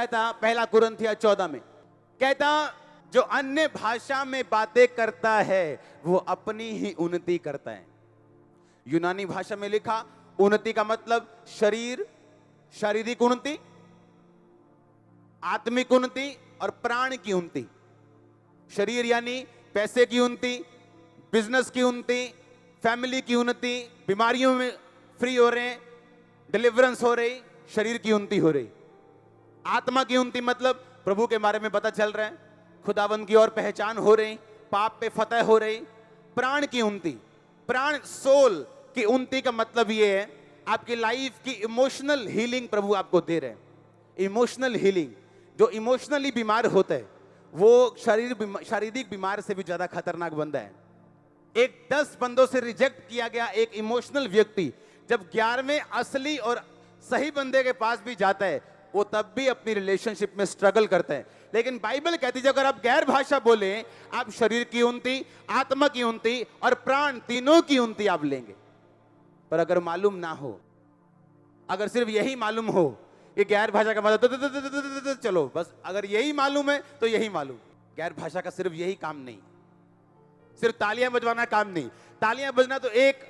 कहता पहला कुरिन्थिया 14 में, कहता जो अन्य भाषा में बातें करता है वो अपनी ही उन्नति करता है। यूनानी भाषा में लिखा उन्नति का मतलब शरीर, शारीरिक उन्नति, आत्मिक उन्नति और प्राण की उन्नति। शरीर यानी पैसे की उन्नति, बिजनेस की उन्नति, फैमिली की उन्नति, बीमारियों में फ्री हो रहे हैं, डिलीवरेंस हो रही, शरीर की उन्नति हो रही। आत्मा की उन्नति मतलब प्रभु के बारे में पता चल रहा है, खुदावंद की ओर पहचान हो रही, पाप पे फतह हो रही। प्राण की उन्नति, प्राण सोल की उन्नति का मतलब ये है आपकी लाइफ की इमोशनल हीलिंग प्रभु आपको दे रहे हैं। इमोशनल हीलिंग, जो इमोशनली बीमार होता है वो शारीरिक बीमार से भी ज्यादा खतरनाक बंदा है। एक 10 बंदों से रिजेक्ट किया गया एक इमोशनल व्यक्ति जब 11वें असली और सही बंदे के पास भी जाता है वो तब भी अपनी रिलेशनशिप में स्ट्रगल करता है। लेकिन बाइबल कहती है अगर आप गैर भाषा बोले आप शरीर की उन्नति, आत्मा की उन्नति और प्राण तीनों की उन्नति आप लेंगे। पर अगर मालूम ना हो, अगर सिर्फ यही मालूम हो कि गैर भाषा का मतलब चलो बस, अगर यही मालूम है तो यही मालूम। गैर भाषा का सिर्फ यही काम नहीं, सिर्फ तालियां बजवाना काम नहीं। तालियां बजना तो एक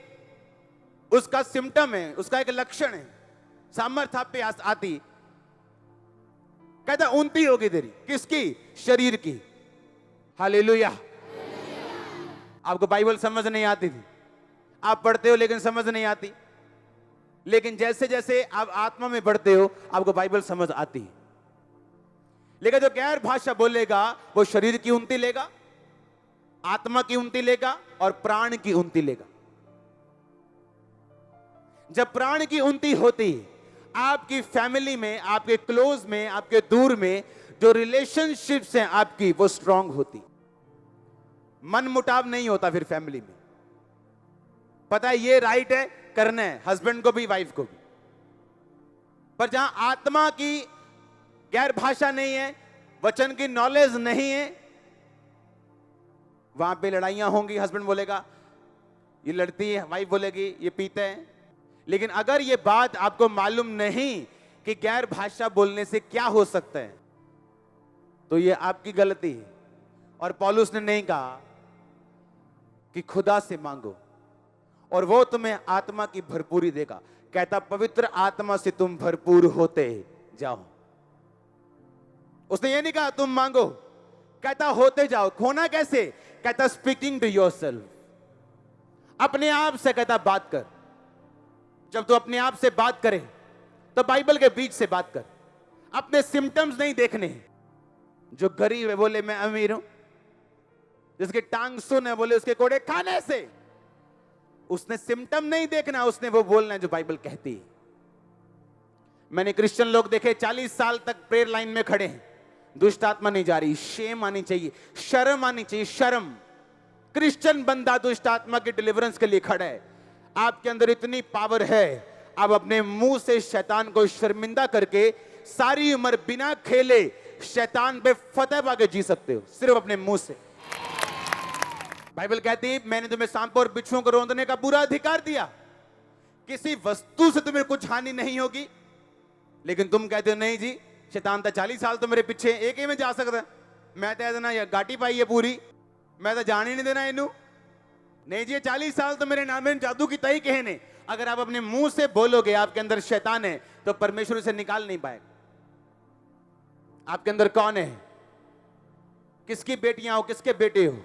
उसका सिम्टम है, उसका एक लक्षण है। सामर्थ्य आप पे आती, कहता उन्नति होगी तेरी, किसकी? शरीर की। हालेलुया। आपको बाइबल समझ नहीं आती थी, आप पढ़ते हो लेकिन समझ नहीं आती, लेकिन जैसे जैसे आप आत्मा में बढ़ते हो आपको बाइबल समझ आती है। लेकिन जो गैर भाषा बोलेगा वो शरीर की उन्नति लेगा, आत्मा की उन्नति लेगा और प्राण की उन्नति लेगा। जब प्राण की उन्नति होती आपकी फैमिली में, आपके क्लोज में, आपके दूर में जो रिलेशनशिप्स हैं आपकी वो स्ट्रांग होती, मन मुटाव नहीं होता फिर फैमिली में। पता है ये राइट है, करना है हस्बैंड को भी वाइफ को भी। पर जहां आत्मा की गैर भाषा नहीं है, वचन की नॉलेज नहीं है, वहां पे लड़ाइयां होंगी। हस्बैंड बोलेगा ये लड़ती है, वाइफ बोलेगी ये पीते हैं। लेकिन अगर ये बात आपको मालूम नहीं कि गैर भाषा बोलने से क्या हो सकता है तो ये आपकी गलती है। और पौलुस ने नहीं कहा कि खुदा से मांगो और वो तुम्हें आत्मा की भरपूरी देगा, कहता पवित्र आत्मा से तुम भरपूर होते जाओ। उसने ये नहीं कहा तुम मांगो, कहता होते जाओ। खोना कैसे? कहता स्पीकिंग टू योरसेल्फ, अपने आप से कहता बात कर। जब तू अपने आप से बात करे तो बाइबल के बीच से बात कर, अपने सिम्टम्स नहीं देखने। जो गरीब है बोले मैं अमीर हूं, जिसके टांग सुन है बोले उसके कोड़े खाने से। उसने सिम्टम नहीं देखना, उसने वो बोलना है जो बाइबल कहती है। मैंने क्रिश्चियन लोग देखे 40 साल तक प्रेयर लाइन में खड़े हैं, दुष्ट आत्मा नहीं जा रही। शेम आनी चाहिए, शर्म आनी चाहिए, शर्म। क्रिश्चियन बंदा दुष्ट आत्मा के डिलीवरेंस के लिए खड़ा है। आपके अंदर इतनी पावर है, आप अपने मुंह से शैतान को शर्मिंदा करके सारी उम्र बिना खेले शैतान पे फतह पाके जी सकते हो, सिर्फ अपने मुंह से। बाइबल कहती है मैंने तुम्हें सांपों और बिच्छुओं को रौंदने का पूरा अधिकार दिया। किसी वस्तु से तुम्हें कुछ हानि नहीं होगी। लेकिन तुम कहते हो नहीं जी शैतान था 40 साल तो मेरे पीछे एक ही में जा सकता है, मैं तो देना या गाटी पाई है पूरी, मैं तो जान ही नहीं देना इनू। नहीं जी 40 साल तो मेरे नाम में जादू की तई कहने। अगर आप अपने मुंह से बोलोगे आपके अंदर शैतान है तो परमेश्वर उसे निकाल नहीं पाएगा। आपके अंदर कौन है? किसकी बेटियां हो, किसके बेटे हो?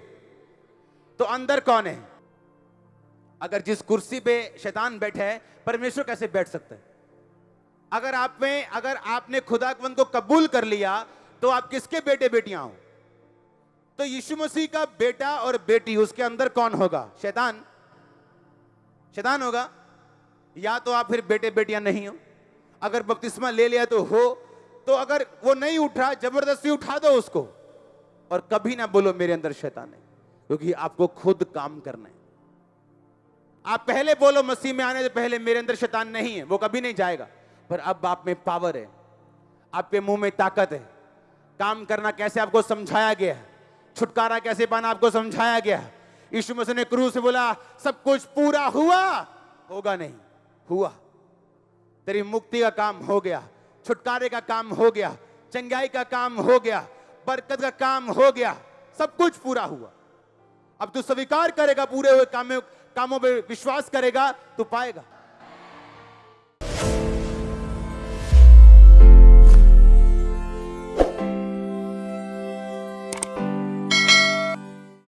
तो अंदर कौन है? अगर जिस कुर्सी पे शैतान बैठा है परमेश्वर कैसे बैठ सकता है? अगर आपने खुदावंद को कबूल कर लिया तो आप किसके बेटे बेटियां हो? तो यीशु मसीह का बेटा और बेटी, उसके अंदर कौन होगा? शैतान। शैतान होगा। या तो आप फिर बेटे बेटियां नहीं हो। अगर बपतिस्मा ले लिया तो हो, तो अगर वो नहीं उठा जबरदस्ती उठा दो उसको और कभी ना बोलो मेरे अंदर शैतान है, क्योंकि आपको खुद काम करना है। आप पहले बोलो मसीह में आने से पहले मेरे अंदर शैतान नहीं है, वो कभी नहीं जाएगा। पर अब आप में पावर है, आपके मुंह में ताकत है। काम करना कैसे आपको समझाया गया है, छुटकारा कैसे पाना आपको समझाया गया है। यीशु मसीह ने क्रूस से बोला सब कुछ पूरा हुआ, होगा नहीं, हुआ। तेरी मुक्ति का काम हो गया, छुटकारे का काम हो गया, चंगाई का काम हो गया, बरकत का काम हो गया, सब कुछ पूरा हुआ। अब तू स्वीकार करेगा, पूरे हुए कामों पे विश्वास करेगा, तू पाएगा।